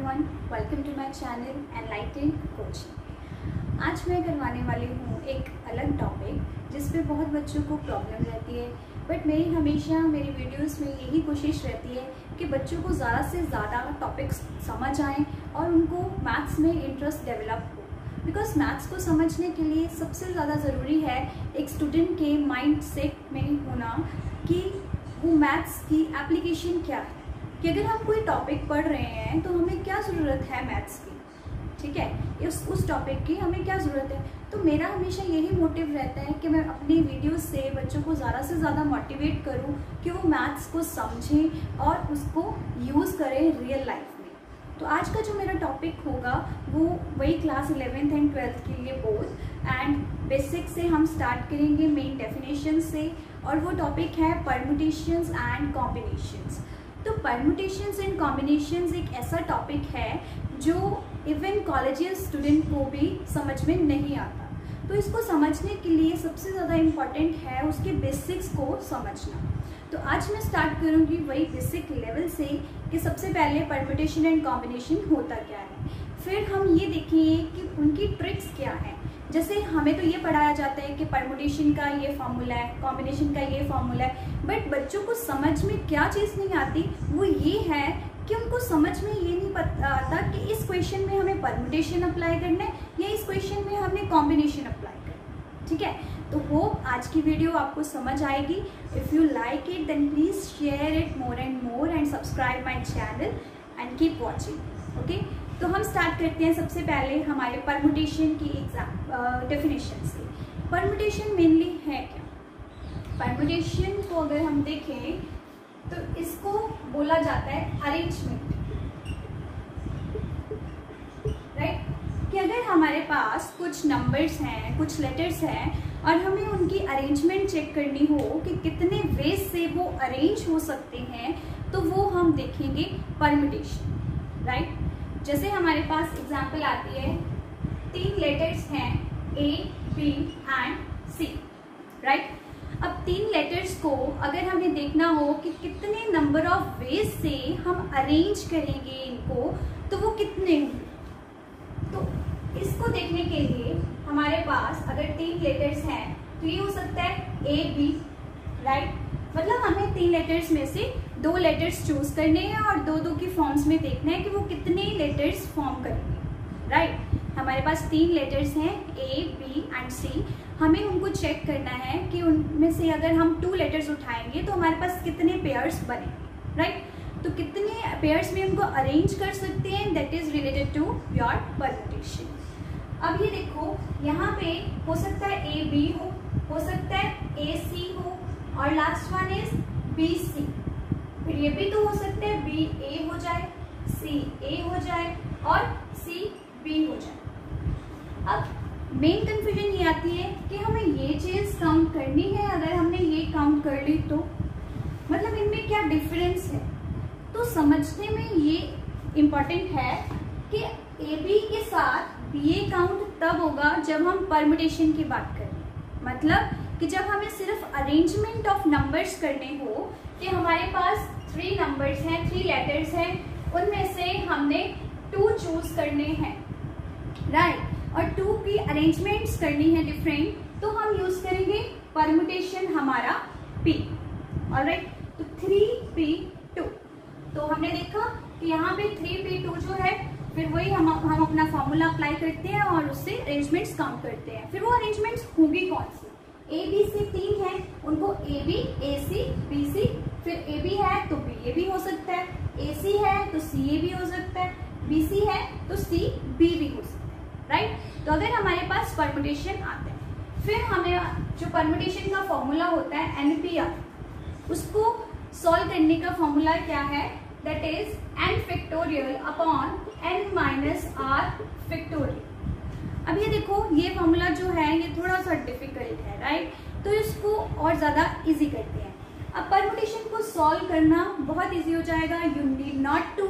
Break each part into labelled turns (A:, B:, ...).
A: Everyone, welcome to my channel enlighten coaching. आज मैं करवाने वाली हूँ एक अलग टॉपिक जिस पे बहुत बच्चों को प्रॉब्लम रहती है, बट मेरी हमेशा मेरी वीडियोस में यही कोशिश रहती है कि बच्चों को ज़्यादा से ज़्यादा टॉपिक्स समझ आएँ और उनको मैथ्स में इंटरेस्ट डेवलप हो। बिकॉज मैथ्स को समझने के लिए सबसे ज़्यादा ज़रूरी है एक स्टूडेंट के माइंड सेट में होना कि वो मैथ्स की एप्लीकेशन क्या है, कि अगर हम कोई टॉपिक पढ़ रहे हैं तो हमें क्या ज़रूरत है मैथ्स की, ठीक है, उस टॉपिक की हमें क्या ज़रूरत है। तो मेरा हमेशा यही मोटिव रहता है कि मैं अपनी वीडियो से बच्चों को ज़्यादा से ज़्यादा मोटिवेट करूं कि वो मैथ्स को समझें और उसको यूज़ करें रियल लाइफ में। तो आज का जो मेरा टॉपिक होगा वो वही क्लास 11th एंड 12th के लिए बोथ एंड बेसिक से हम स्टार्ट करेंगे, मेन डेफिनेशन से, और वो टॉपिक है परम्यूटेशंस एंड कॉम्बिनेशंस। तो परम्यूटेशंस एंड कॉम्बिनेशंस एक ऐसा टॉपिक है जो इवन कॉलेजियल स्टूडेंट को भी समझ में नहीं आता। तो इसको समझने के लिए सबसे ज़्यादा इम्पॉर्टेंट है उसके बेसिक्स को समझना। तो आज मैं स्टार्ट करूँगी वही बेसिक लेवल से कि सबसे पहले परम्यूटेशन एंड कॉम्बिनेशन होता क्या है, फिर हम ये देखेंगे कि उनकी ट्रिक्स क्या है। जैसे हमें तो ये पढ़ाया जाता है कि परम्यूटेशन का ये फार्मूला है, कॉम्बिनेशन का ये फार्मूला है, बट बच्चों को समझ में क्या चीज़ नहीं आती वो ये है कि उनको समझ में ये नहीं पता आता कि इस क्वेश्चन में हमें परम्यूटेशन अप्लाई करना है या इस क्वेश्चन में हमें कॉम्बिनेशन अप्लाई करना है, ठीक है। तो होप आज की वीडियो आपको समझ आएगी। If you like it then please share it more and subscribe my channel and keep watching, okay. तो हम स्टार्ट करते हैं सबसे पहले हमारे परम्यूटेशन की डेफिनेशन से। परम्यूटेशन मेनली है क्या? परम्यूटेशन को अगर हम देखें तो इसको बोला जाता है अरेंजमेंट, राइट। कि अगर हमारे पास कुछ नंबर्स हैं, कुछ लेटर्स हैं और हमें उनकी अरेंजमेंट चेक करनी हो कि कितने वेज से वो अरेंज हो सकते हैं, तो वो हम देखेंगे परम्यूटेशन, राइट। जैसे हमारे पास एग्जाम्पल आती है, 3 लेटर्स हैं A, B and C, right. अब 3 लेटर्स को अगर हमें देखना हो कि कितने नंबर ऑफ वेज से हम अरेंज करेंगे इनको, तो वो कितने होंगे। तो इसको देखने के लिए हमारे पास अगर 3 लेटर्स हैं तो ये हो सकता है A, B, राइट। मतलब हमें 3 लेटर्स में से 2 लेटर्स चूज करने हैं और 2-2 की फॉर्म्स में देखना है कि वो कितने लेटर्स फॉर्म करेंगे, राइट। हमारे पास 3 लेटर्स हैं A, B एंड C। हमें उनको चेक करना है कि उनमें से अगर हम 2 लेटर्स उठाएंगे तो हमारे पास कितने पेयर्स बनेंगे, राइट। तो कितने पेयर्स में उनको अरेंज कर सकते हैं, that is related to your permutation. अब ये देखो, यहाँ पे हो सकता है A, B हो सकता है A, C हो, और last one is B, C। फिर ये भी तो हो सकता है B, A हो जाए, C, A हो जाए और C, B हो जाए। अब मेन कंफ्यूजन ये आती है कि हमें ये चीज काउंट करनी है, अगर हमने ये काउंट कर ली तो मतलब इनमें क्या डिफरेंस है। तो समझने में ये इम्पोर्टेंट है कि AB के साथ BA काउंट तब होगा जब हम परम्यूटेशन की बात करें, मतलब कि जब हमें सिर्फ अरेंजमेंट ऑफ नंबर्स करने हो कि हमारे पास 3 नंबर्स हैं, 3 लेटर्स हैं, उनमें से हमने 2 चूज करने हैं, राइट, और 2 की अरेंजमेंट्स करनी है डिफरेंट, तो हम यूज करेंगे परम्यूटेशन हमारा P, ऑलराइट। तो 3P2, तो हमने देखा कि यहाँ पे 3P2 जो है, फिर वही हम अपना फॉर्मूला अप्लाई करते हैं और उससे अरेंजमेंट्स काउंट करते हैं। फिर वो अरेंजमेंट्स होंगी कौन सी? A, B, C 3 है, उनको AB, AC, BC, फिर AB है तो BA भी हो सकता है, AC है तो CA भी हो सकता है, BC है तो CB भी हो सकता है, राइट। तो अगर हमारे पास परम्यूटेशन आता है, फिर हमें जो परम्यूटेशन का फॉर्मूला होता है NPR, उसको सॉल्व करने का फॉर्मूला क्या है, that is n factorial upon n minus r factorial. अब ये देखो, ये फॉर्मूला जो है ये थोड़ा सा डिफिकल्ट है, राइट। तो इसको और ज़्यादा इजी करते हैं। अब परम्यूटेशन को सॉल्व करना बहुत इजी हो जाएगा। You need not to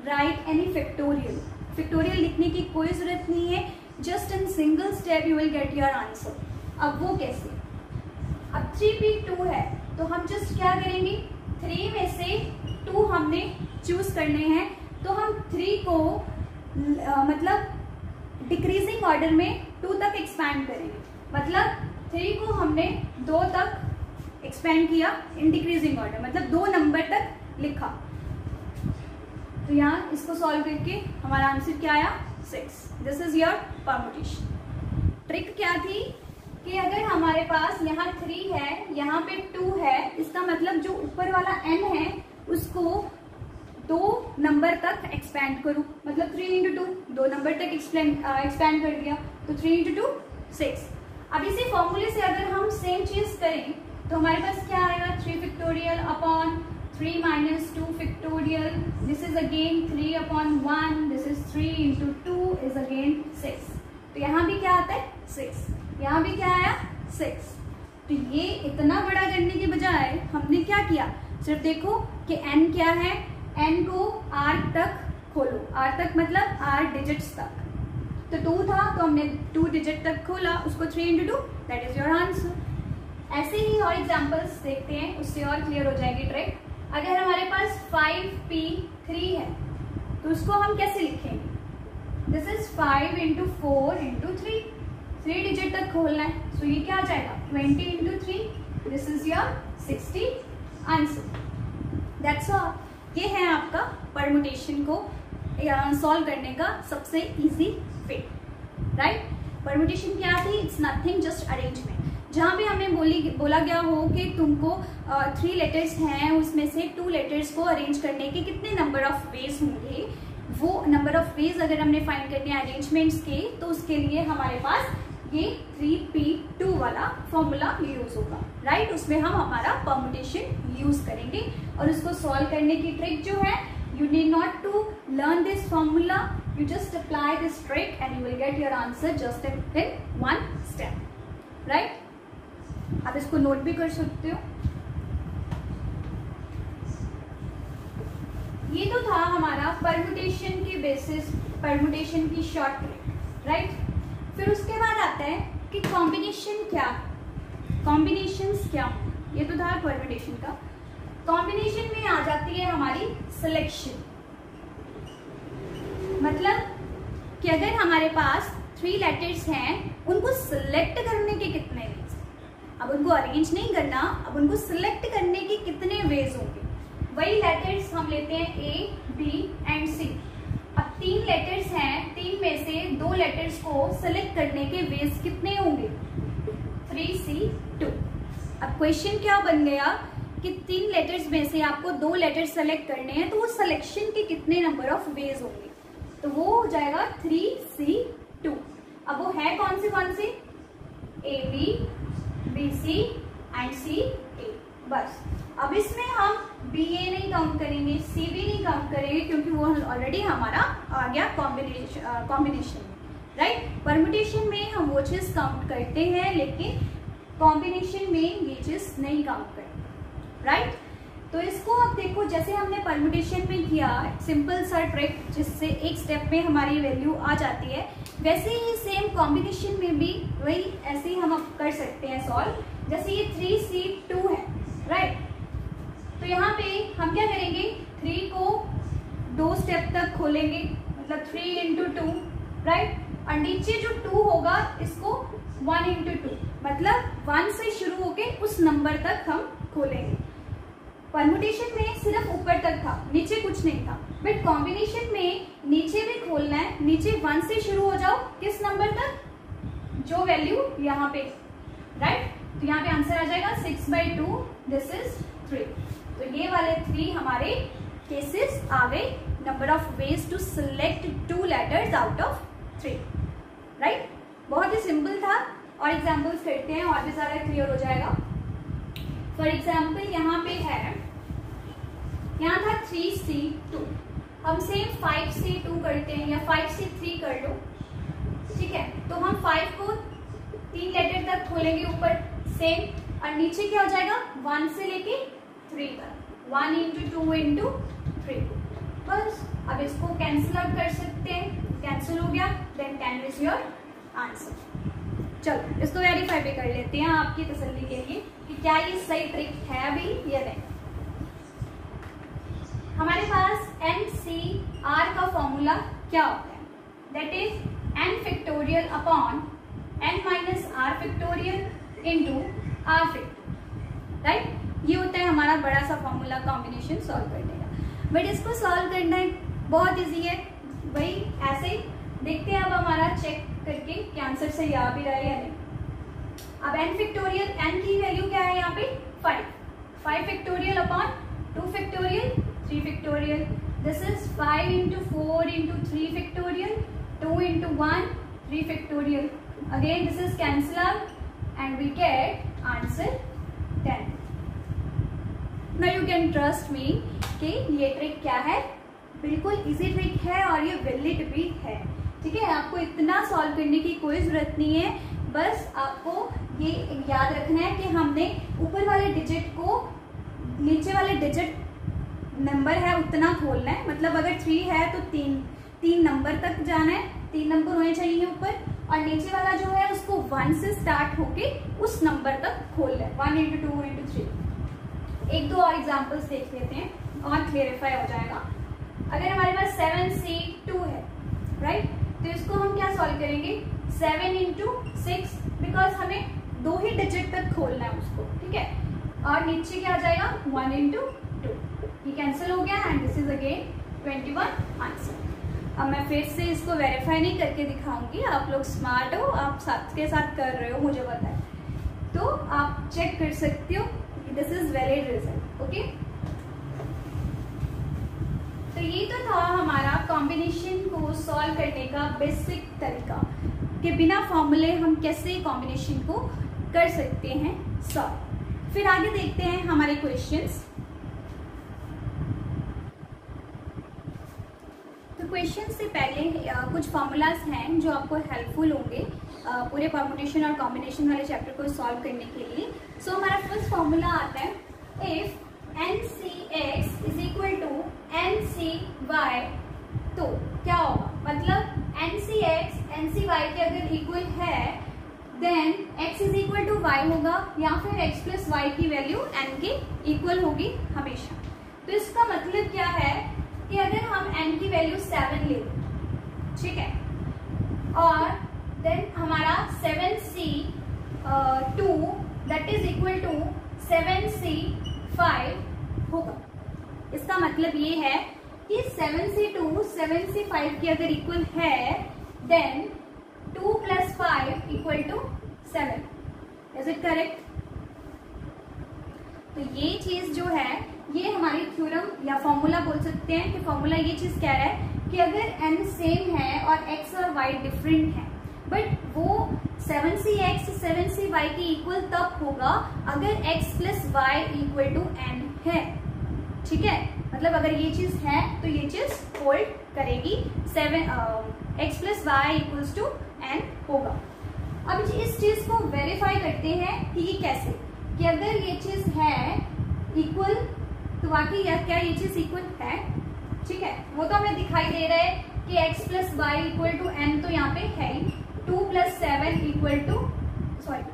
A: write any factorial, factorial लिखने की कोई ज़रूरत नहीं है, just in single step you will get your answer. अब वो कैसे? अब 3P2 है तो हम जस्ट क्या करेंगे, 3 में से 2 हमने चूज करने हैं, तो हम 3 को मतलब डिक्रीजिंग ऑर्डर में 2 तक एक्सपैंड करेंगे। मतलब 3 को हमने 2 तक एक्सपैंड किया इन डिक्रीजिंग ऑर्डर, मतलब 2 नंबर तक लिखा। तो यहाँ इसको सॉल्व करके हमारा आंसर क्या आया? 6। This is your permutation. Trick क्या थी कि अगर हमारे पास यहाँ 3 है, यहाँ पे 2 है, इसका मतलब जो ऊपर वाला n है उसको 2 नंबर तक एक्सपैंड करूं, मतलब 3 इंटू 2 नंबर तक एक्सपैंड कर दिया, तो 3 इंटू 2 6। अब इसी फॉर्मूले से अगर हम सेम चीज करें तो हमारे पास क्या आएगा? 3 factorial upon 3 minus 2 factorial, this is again 3 upon 1, this is 3 into 2 is again 6। तो यहाँ भी क्या आता है? 6। यहाँ भी क्या आया? 6। तो ये इतना बड़ा करने के बजाय हमने क्या किया? सिर्फ देखो कि n क्या है, n को r तक खोलो, r तक मतलब r डिजिट्स तक। तो 2 था तो हमने 2 डिजिट तक खोला, उसको 3 into 2, that is your answer. ऐसे ही और एग्जांपल्स देखते हैं, उससे और क्लियर हो जाएगी ट्रिक। अगर हमारे पास 5p3 है तो उसको हम कैसे लिखेंगे? This is 5 into 4 into 3 digit तक खोलना है, सो ये क्या आ जाएगा? 20 into 3, this is your 60 answer. That's all. ये है आपका परमुटेशन को सॉल्व करने का सबसे इजी वे, राइट? परमुटेशन क्या थी? It's nothing just arrangement. जहाँ भी हमें बोला गया हो कि तुमको 3 लेटर्स हैं, उसमें से 2 लेटर्स को अरेंज करने के कितने नंबर ऑफ वेज होंगे, वो नंबर ऑफ वेज अगर हमने फाइंड करने हैं अरेंजमेंट्स के, तो उसके लिए हमारे पास ये 3p2 वाला फॉर्मूला यूज होगा, राइट? उसमें हम हमारा परमुटेशन यूज करेंगे और उसको सॉल्व करने की ट्रिक जो है, you need not to learn this formula, you just apply this trick and you will get your answer just in 1 step, right? आप इसको नोट भी कर सकते हो। ये तो था हमारा परमुटेशन के बेसिस, परमुटेशन की शॉर्ट ट्रिक, राइट? फिर उसके बाद आता है कि कॉम्बिनेशन क्या, कॉम्बिनेशंस क्या, ये तो था परमुटेशन का। कॉम्बिनेशन में आ जाती है हमारी सिलेक्शन, मतलब कि अगर हमारे पास 3 लेटर्स हैं, उनको सिलेक्ट करने के कितने वेज, अब उनको अरेंज नहीं करना, अब उनको सिलेक्ट करने के कितने वेज होंगे। वही लेटर्स हम लेते हैं A, B एंड C। अब 3 लेटर्स हैं, 3 में से 2 लेटर्स को सिलेक्ट करने के वेज कितने होंगे? 3C2। अब क्वेश्चन क्या बन गया कि 3 लेटर्स में से आपको 2 लेटर्स सेलेक्ट करने हैं, तो वो सिलेक्शन के कितने नंबर ऑफ वेज होंगे? तो वो हो जाएगा 3C2। अब वो है कौन से? AB, BC and CA। बस अब इसमें हम BA नहीं काउंट करेंगे, CB नहीं काउंट करेंगे, क्योंकि वो ऑलरेडी हमारा आ गया कॉम्बिनेशन में, राइट? परमुटेशन में हम वो चीज काउंट करते हैं, लेकिन कॉम्बिनेशन में ये चीज नहीं काउंट करते, राइट? तो इसको अब देखो, जैसे हमने परमुटेशन में किया सिंपल सा ट्रिक जिससे एक स्टेप में हमारी वैल्यू आ जाती है, वैसे ही सेम कॉम्बिनेशन में भी वही ऐसे ही हम अब कर सकते हैं सॉल्व। जैसे ये 3C2 है, राइट? तो यहाँ पे हम क्या करेंगे? 3 को 2 स्टेप तक खोलेंगे, मतलब 3 इंटू 2, राइट? और नीचे जो 2 होगा इसको 1 इंटू 2, मतलब 1 से शुरू होके उस नंबर तक हम खोलेंगे। परमुटेशन में सिर्फ ऊपर तक था, नीचे कुछ नहीं था, बट कॉम्बिनेशन में नीचे भी खोलना है। नीचे 1 से शुरू हो जाओ, किस नंबर तक? जो वैल्यू यहाँ पे, राइट? तो यहाँ पे आंसर आ जाएगा 6/2, दिस इज 3। तो ये वाले 3 हमारे केसेस आ गए, number of ways to select 2 letters out of 3, right? बहुत ही सिंपल था, और एग्जाम्पल्स करते हैं और भी ज्यादा क्लियर हो जाएगा। फॉर एग्जाम्पल यहाँ पे है, यहाँ था 3C2, हम सेम 5C2 करते हैं या 5C3 कर लो, ठीक है? तो हम 5 को 3 लेटर तक खोलेंगे ऊपर सेम, और नीचे क्या हो जाएगा? 1 से लेके 3 तक, 1 इंटू 2 इंटू 3। बस अब इसको कैंसिल आउट कर सकते हैं, कैंसिल हो गया, देन 10 इज योर आंसर। चलो इसको वेरीफाई भी कर लेते हैं आपकी तसल्ली के लिए कि क्या ये सही ट्रिक है अभी या नहीं। हमारे पास NCR का फॉर्मूला क्या होता है? That is n factorial upon n minus r factorial into r factorial, right? ये होता है हमारा बड़ा सा फॉर्मूला कॉम्बिनेशन सॉल्व करने का। बट इसको सॉल्व करना बहुत इजी है भाई, ऐसे ही देखते हैं अब हमारा चेक करके कि आंसर सही आ भी रहा है या नहीं। अब n फैक्टोरियल, n की वैल्यू क्या है यहाँ पे 5 factorial upon 2 factorial 3 factorial, this is 5 into 4 into 3 factorial, 2 into 1 3 factorial, again this is cancel out and we get answer 10। Now you can trust me कि ये ट्रिक क्या है, बिल्कुल इजी ट्रिक है और ये वैलिड भी है, ठीक है? आपको इतना सॉल्व करने की कोई जरूरत नहीं है, बस आपको ये याद रखना है कि हमने ऊपर वाले डिजिट को नीचे वाले डिजिट नंबर है उतना खोलना है। मतलब अगर 3 है तो तीन नंबर तक जाना है, 3 नंबर होने चाहिए ऊपर, और नीचे वाला जो है उसको 1 से स्टार्ट होके उस नंबर तक खोलना है, 1 इंटू 2 इंटू 3। एक दो और एग्जाम्पल्स देख लेते हैं और क्लियरिफाई हो जाएगा। अगर हमारे पास 7C2 है, राइट, तो इसको हम क्या सॉल्व करेंगे? 7 इंटू 6, बिकॉज हमें 2 ही डिजिट तक खोलना है उसको, ठीक है? और नीचे क्या आ जाएगा? 1 इंटू 2, ये कैंसिल हो गया and this is again 21 answer. अब मैं फिर से इसको वेरीफाई नहीं करके दिखाऊंगी, आप लोग स्मार्ट हो, आप साथ के साथ कर रहे हो, मुझे पता है, तो आप चेक कर सकते हो, this is valid result, okay? तो ये तो था हमारा कॉम्बिनेशन को सॉल्व करने का बेसिक तरीका कि बिना फॉर्मूले हम कैसे कॉम्बिनेशन को कर सकते हैं सॉल्व। फिर आगे देखते हैं हमारे क्वेश्चंस। तो क्वेश्चन से पहले कुछ फॉर्मूलाज हैं जो आपको हेल्पफुल होंगे पूरे परम्यूटेशन और कॉम्बिनेशन वाले चैप्टर को सॉल्व करने के लिए। सो हमारा फर्स्ट फॉर्मूला आता है, if NCX is equal to NCY, तो क्या होगा? मतलब NCX NCY के अगर इक्वल है then X is equal to Y होगा, या फिर X प्लस Y की वैल्यू N के इक्वल होगी हमेशा। तो इसका मतलब क्या है कि अगर हम N की वैल्यू 7 ले, ठीक है, और देन हमारा 7C2 that is equal to 7C5 होगा। इसका मतलब ये है कि 7C2 7C5 की अगर इक्वल है then 2 plus 5 equal to 7। Is it correct? तो ये चीज जो है ये हमारी थ्योरम या फॉर्मूला बोल सकते हैं कि फॉर्मूला ये चीज कह रहा है कि अगर n सेम है और x और y डिफरेंट है, बट वो 7cx 7cy की इक्वल तब होगा अगर x plus y equal to n है, ठीक है? मतलब अगर ये चीज है तो ये चीज होल्ड करेगी, 7 x plus Y equals to n होगा। अब इस चीज को वेरीफाई करते हैं कि ये कैसे, कि अगर ये चीज है इक्वल तो वाकई क्या ये चीज इक्वल है, ठीक है? वो तो हमें दिखाई दे रहा है कि x plus Y equal to n तो यहाँ पे है ही, 2 plus 7 equal to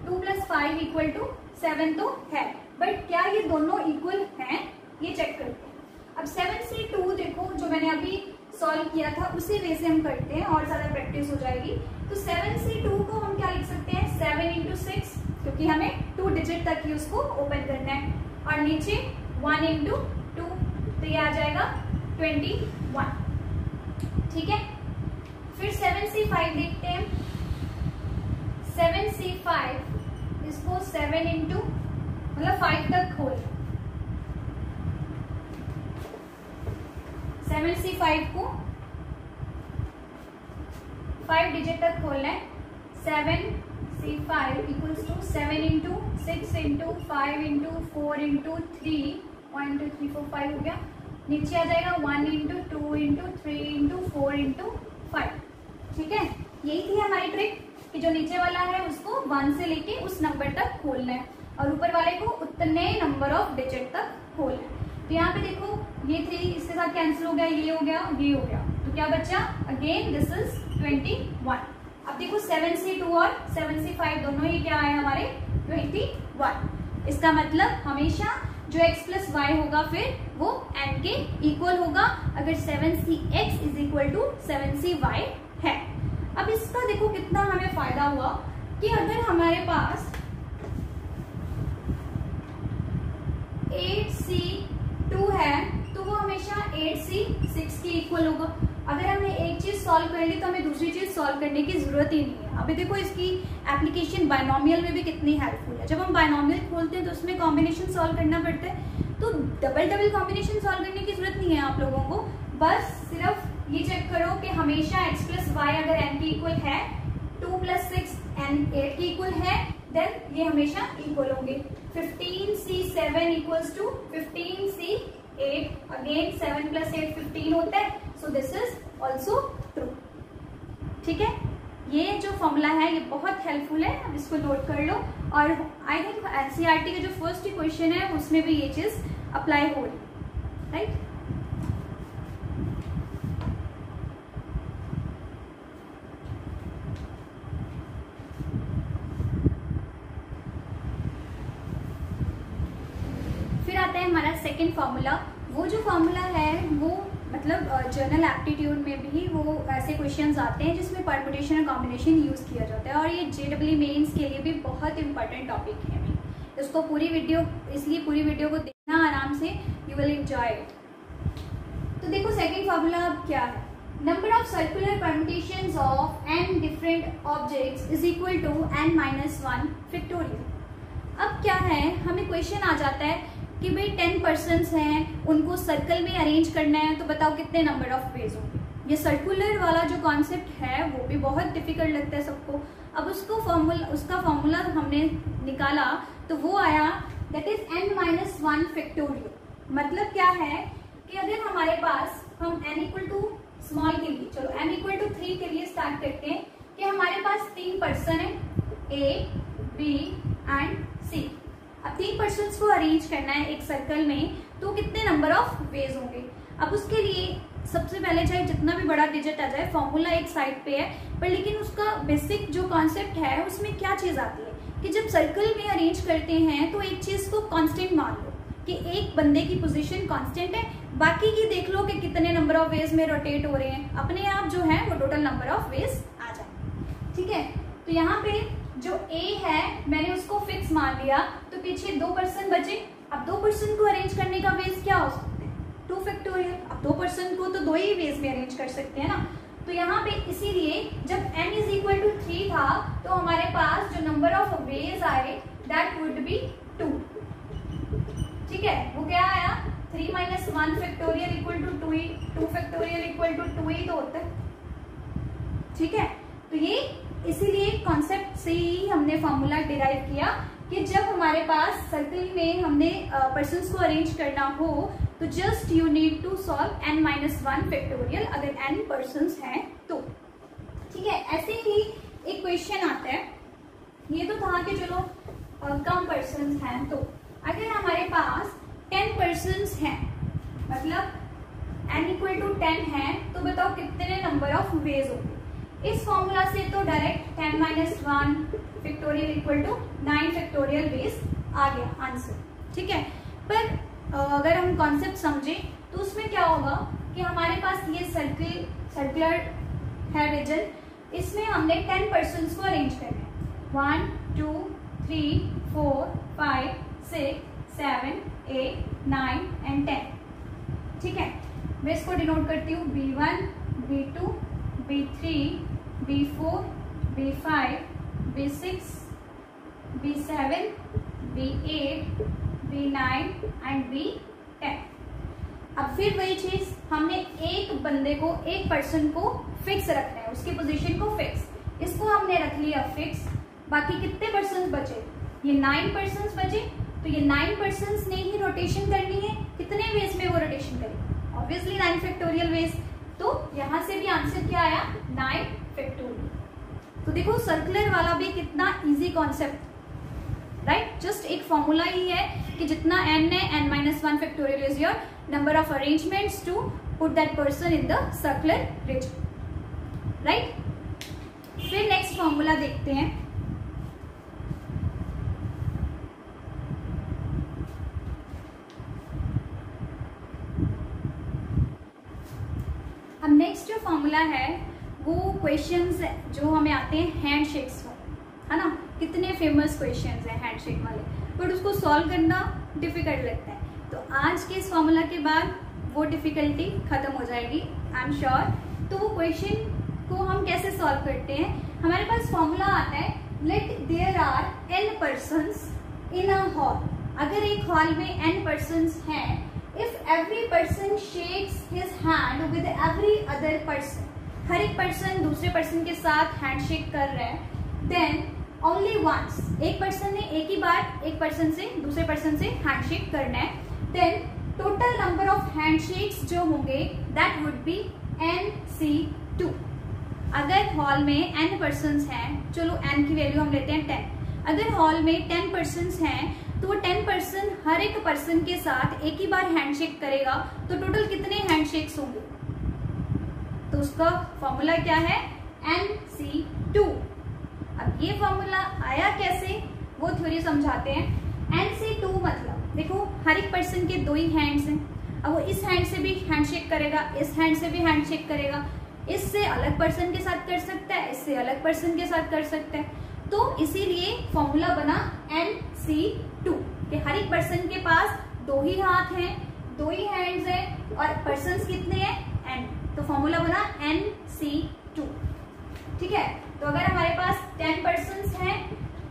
A: 2 plus 5 equal to 7 तो है, बट क्या ये दोनों इक्वल हैं ये चेक करते हैं। अब 7C2 देखो जो मैंने अभी सॉल्व किया था उसी वे से हम करते हैं और ज्यादा प्रैक्टिस हो जाएगी। तो 7C2 को हम क्या लिख सकते हैं? 7 इंटू 6, क्योंकि हमें 2 डिजिट तक ही उसको ओपन करना है, और नीचे 1 इंटू 2, तो ये आ जाएगा 21, ठीक है? फिर 7C5 देखते हैं। 7C5 इसको 7 इंटू मतलब 5 तक खोल, 7C5 को 5 डिजिट तक खोलना है। 7C5 equals to 7 into 6 into 5 into 4 into 3, 1 2 3 4 5 हो गया। नीचे आ जाएगा 1 इंटू 2 इंटू 3 इंटू 4 इंटू 5, ठीक है? यही थी हमारी ट्रिक कि जो नीचे वाला है उसको 1 से लेके उस नंबर तक खोलना है और ऊपर वाले को उतने नंबर ऑफ डिजिट तक खोलना है। तो यहाँ पे देखो ये 3 इसके साथ कैंसिल हो गया, ये हो गया, ये हो गया, तो क्या बचा? Again this is 21। अब देखो 7C2 और 7C5 दोनों ही क्या है हमारे 21। इसका मतलब हमेशा जो x प्लस वाई होगा फिर वो n के इक्वल होगा अगर 7cx is equal to 7cy है। अब इसका देखो कितना हमें फायदा हुआ कि अगर हमारे पास 8c2 है तो वो हमेशा 8c6 के इक्वल होगा। अगर हमने एक चीज सॉल्व कर ली तो हमें दूसरी चीज सॉल्व करने की जरूरत ही नहीं है। अभी देखो इसकी एप्लीकेशन बायनोमियल में भी कितनी हेल्पफुल है। जब हम बायनोमियल खोलते हैं तो उसमें कॉम्बिनेशन सॉल्व करना पड़ता है, तो डबल कॉम्बिनेशन सॉल्व करने की जरूरत नहीं है आप लोगों को। बस सिर्फ ये चेक करो कि हमेशा x प्लस वाई अगर n के इक्वल है, 2 प्लस 6 n 8 के इक्वल है, देन ये हमेशा इक्वल होंगे। 15c7 equals to 15c8, again 7 plus 8 15 होता है, so this is also true. ठीक है, ये जो फॉर्मूला है ये बहुत हेल्पफुल है, अब इसको नोट कर लो। और आई थिंक एनसीईआरटी का जो फर्स्ट क्वेश्चन है उसमें भी ये चीज अप्लाई हो रही, राइट। फिर आता है हमारा सेकंड फॉर्मूला। वो जो फॉर्मूला है वो मतलब जनरल एप्टीट्यूड में भी वो ऐसे क्वेश्चंस आते हैं जिसमें परम्यूटेशन और कॉम्बिनेशन यूज किया जाता है, और ये जेडब्ल्यू मेंस के लिए भी बहुत इंपॉर्टेंट टॉपिक है। इसको पूरी वीडियो को देखना आराम से, यू विल एंजॉय इट। तो देखो सेकंड फॉर्मूला अब क्या है, number of circular permutations of n different objects is equal to n-1 factorial. अब क्या है, हमें क्वेश्चन आ जाता है कि भाई 10 पर्सन्स हैं, उनको सर्कल में अरेंज करना है, तो बताओ कितने नंबर ऑफ वेज होंगे। ये सर्कुलर वाला जो कॉन्सेप्ट है वो भी बहुत डिफिकल्ट लगता है सबको। अब उसका फॉर्मूला हमने निकाला तो वो आया दैट इज n-1 फैक्टोरियल। मतलब क्या है कि अगर हमारे पास हम n इक्वल टू स्मॉल के लिए, चलो n इक्वल टू 3 के लिए स्टार्ट करते हैं कि हमारे पास 3 पर्सन है, A, B एंड C। अब 3 पर्सन्स को अरेंज करना है एक सर्कल में, तो कितने नंबर ऑफ वेज होंगे। अब उसके लिए सबसे पहले चाहे जितना भी बड़ा डिजिट आ जाए, फॉर्मूला एक साइड पे है, पर लेकिन उसका बेसिक जो कॉन्सेप्ट है उसमें क्या चीज आती है कि जब सर्कल में अरेंज करते हैं तो एक चीज को कांस्टेंट मान लो कि एक बंदे की पोजीशन कांस्टेंट है, बाकी की देख लो कि कितने नंबर ऑफ वेज में रोटेट हो रहे हैं, अपने आप जो है वो टोटल नंबर ऑफ वेज आ जाए। ठीक है, तो यहाँ पे जो A है मैंने उसको फिक्स मान लिया, तो पीछे 2 पर्सन बचे। अब 2 पर्सन को अरेंज करने का वेज क्या हो सकते हैं, 2 फैक्टोरियल। अब 2 पर्सन को तो 2 ही वेज में अरेंज कर सकते हैं ना, तो यहाँ पे इसीलिए जब n इज इक्वल टू 3 था तो हमारे पास जो नंबर ऑफ वेज आए दैट वुड बी 2। ठीक है, वो क्या आया, 3-1 factorial equal to 2 factorial equal to 2 ही तो होता है। ठीक है, तो ये इसीलिए कॉन्सेप्ट से ही हमने फॉर्मूला डिराइव किया कि जब हमारे पास सर्कल में हमने पर्सन्स को अरेंज करना हो तो just you need to solve n-1 factorial अगर n पर्सन्स हैं तो। ठीक है, ऐसे ही एक क्वेश्चन आता है, ये तो था कि चलो कम पर्सन्स हैं, तो अगर हमारे पास 10 पर्सन्स हैं, मतलब n इक्वल टू 10 है, तो बताओ कितने नंबर ऑफ वेज होंगे। इस फॉर्मूला से तो direct 10-1 factorial equal to 9 factorial वेज आ गया आंसर। ठीक है, पर अगर हम कॉन्सेप्ट समझे तो उसमें क्या होगा कि हमारे पास ये सर्कुलर है रीजन, इसमें हमने 10 पर्सन्स को अरेंज करना है, 1 2 3 4 5 6 7 8 9 एंड 10। ठीक है, मैं इसको डिनोट करती हूँ B1 B2 B3 B4 B5 B6 B7 B8 B9 and B10। अब फिर वही चीज, हमने एक बंदे को, एक पर्सन को फिक्स रखना है, उसकी पोजीशन को फिक्स, इसको हमने रख लिया फिक्स। बाकी कितने पर्सन बचे, ये 9 पर्सन बचे, तो ये 9 पर्सन ने ही रोटेशन करनी है। कितने वेज में वो रोटेशन करेंगे, ऑब्वियसली 9 फैक्टोरियल वेज। तो यहां से भी आंसर क्या आया, 9 फैक्टोरियल। तो देखो सर्कुलर वाला भी कितना इजी कॉन्सेप्ट, राइट, जस्ट एक फॉर्मूला ही है कि जितना n है, n-1 factorial is your number of arrangements to put that person in the circular region, right. फिर नेक्स्ट फॉर्मूला देखते हैं, फॉर्मूला है वो क्वेश्चंस जो हमें आते हैं हैंडशेक्स में, है ना, कितने फेमस क्वेश्चंस हैं हैंडशेक वाले, बट उसको सॉल्व करना डिफिकल्ट लगता है। तो आज के इस फॉर्मूला के बाद वो डिफिकल्टी खत्म हो जाएगी, आई एम श्योर। तो वो क्वेश्चन को हम कैसे सॉल्व करते हैं, हमारे पास फॉर्मूला आता है let there are n persons in a hall. अगर एक हॉल में n पर्सन्स हैं, if every person shakes his hand with every other person, हर एक पर्सन दूसरे पर्सन के साथ हैंडशेक कर रहे हैं, देन ओनली वंस, एक पर्सन ने एक ही बार एक पर्सन से दूसरे पर्सन से हैंडशेक करना है, then total number of handshakes जो होंगे दैट वुड बी NC2। अगर हॉल में n पर्सन्स हैं, चलो n की वैल्यू हम लेते हैं 10, अगर हॉल में 10 पर्सन्स हैं तो वो 10 पर्सन हर एक पर्सन के साथ एक ही बार हैंडशेक करेगा, तो टोटल कितने हैंडशेक्स होंगे, तो उसका फॉर्मूला क्या है NC2। अब ये फॉर्मूला आया कैसे वो थ्योरी समझाते हैं। NC2 मतलब देखो हर एक पर्सन के 2 ही हैंड्स हैं, अब वो इस हैंड से भी हैंडशेक करेगा, इस हैंड से भी हैंडशेक करेगा, इससे अलग पर्सन के साथ कर सकता है, इससे अलग पर्सन के साथ कर सकता है, तो इसीलिए फॉर्मूला बना NC2 कि हर एक पर्सन के पास 2 ही हाथ हैं, 2 ही हैंड्स हैं और पर्सन्स कितने हैं n, तो फॉर्मूला बना NC2। ठीक है, तो अगर हमारे पास 10 पर्सन्स हैं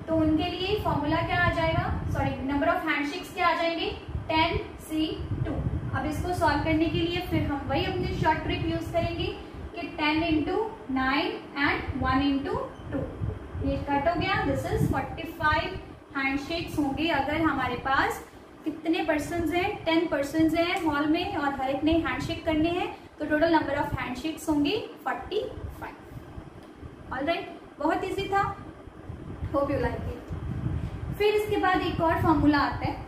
A: तो उनके लिए फॉर्मूला क्या आ जाएगा, सॉरी नंबर ऑफ हैंडशेक्स क्या आ जाएंगे 10C2। अब इसको सॉल्व करने के लिए फिर हम वही अपनी शॉर्ट ट्रिक यूज करेंगे कि 10 into 9 and 1 into 2, ये कट हो गया, दिस इज 45 हैंडशेक्स होंगे अगर हमारे पास कितने पर्सन्स हैं, 10 पर्सन्स हैं हॉल में और हर एक ने हैंडशेक करने हैं, तो टोटल नंबर ऑफ हैंडशेक्स होंगे 45। ऑलराइट, बहुत इजी था, होप यू लाइक इट। फिर इसके बाद एक और फॉर्मूला आता है,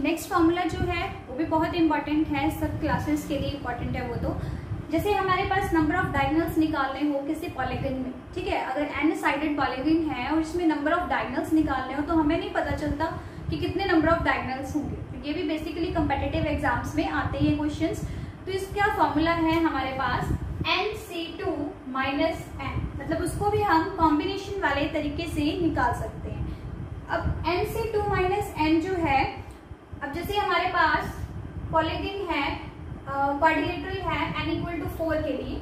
A: नेक्स्ट फॉर्मूला जो है वो भी बहुत इंपॉर्टेंट है, सब क्लासेस के लिए इंपॉर्टेंट है वो। तो जैसे हमारे पास नंबर ऑफ डायगोनल्स निकालने हो किसी पॉलीगन में, ठीक है, अगर n साइडेड पॉलीगन है और इसमें नंबर ऑफ डायगोनल्स निकालने हो तो हमें नहीं पता चलता कि कितने नंबर ऑफ डायगोनल्स होंगे, तो ये भी बेसिकली कंपेटिटिव एग्जाम्स में आते हैं क्वेश्चंस। तो इसका फॉर्मूला है हमारे पास NC2 minus n, मतलब उसको भी हम कॉम्बिनेशन वाले तरीके से निकाल सकते हैं। अब NC2 minus n जो है, अब जैसे हमारे पास पॉलीगन है, क्वाड्रिलेटरल है n equal to 4 के लिए,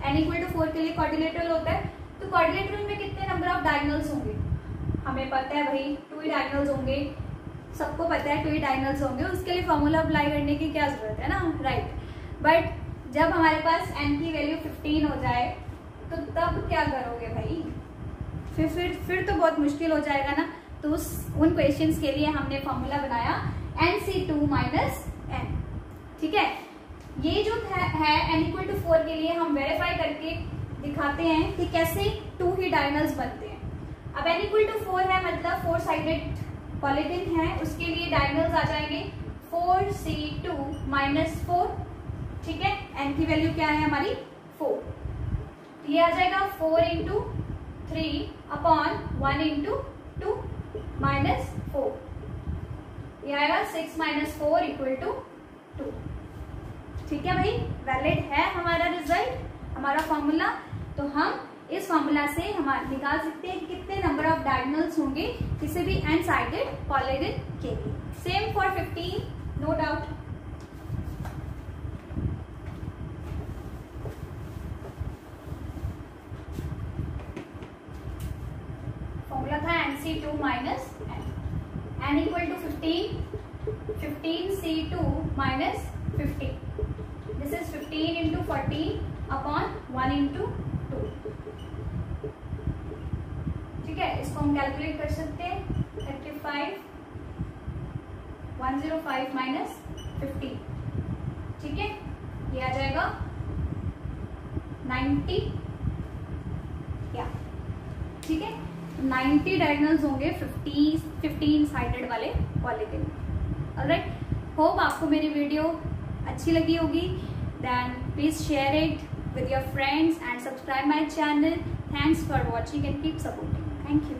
A: n equal to 4 के लिए क्वाड्रिलेटरल होता है, तो क्वाड्रिलेटरल में कितने नंबर ऑफ डायगोनल्स होंगे, हमें पता है भाई 2 ही डायगोनल्स होंगे, सबको पता है 2 ही डायगोनल्स होंगे, उसके लिए फॉर्मूला अप्लाई करने की क्या जरूरत है ना, राइट। बट जब हमारे पास n की वैल्यू 15 हो जाए तो तब क्या करोगे भाई, फिर तो बहुत मुश्किल हो जाएगा ना। तो उन क्वेश्चंस के लिए हमने फॉर्मूला बनाया NC2 minus n। ठीक है, ये जो है n equal to 4 के लिए हम वेरीफाई करके दिखाते हैं कि कैसे 2 ही डायगोनल्स बनते हैं। अब n equal to 4 है मतलब 4 साइडेड पॉलीगन है, उसके लिए डायगोनल्स आ जाएंगे 4C2 minus 4। ठीक है, n की वैल्यू क्या है हमारी 4, ये आ जाएगा 4 into 3 upon 1 into 2 minus 4, ये आएगा 6 minus 4 equal to 2। ठीक है भाई, वैलिड है हमारा रिजल्ट, हमारा फॉर्मूला। तो हम इस फॉर्मूला से हम निकाल सकते हैं कि कितने नंबर ऑफ डायगोनल्स होंगे किसी भी n साइडेड पॉलीगन के लिए। Same for 15, no doubt. Formula था NC2 minus n equal to 15, 15C2 minus 15, this is 15 into 14 upon 1 into 2। ठीक है, इसको हम कैलकुलेट कर सकते हैं, 35, 105 minus 15। ठीक है, ये आ जाएगा 90, क्या ठीक है, 90 डायगोनल्स होंगे 15 साइडेड वाले पॉलीगन। ऑलराइट, होप आपको मेरी वीडियो अच्छी लगी होगी, then please share it with your friends and subscribe my channel. Thanks for watching and keep supporting. Thank you.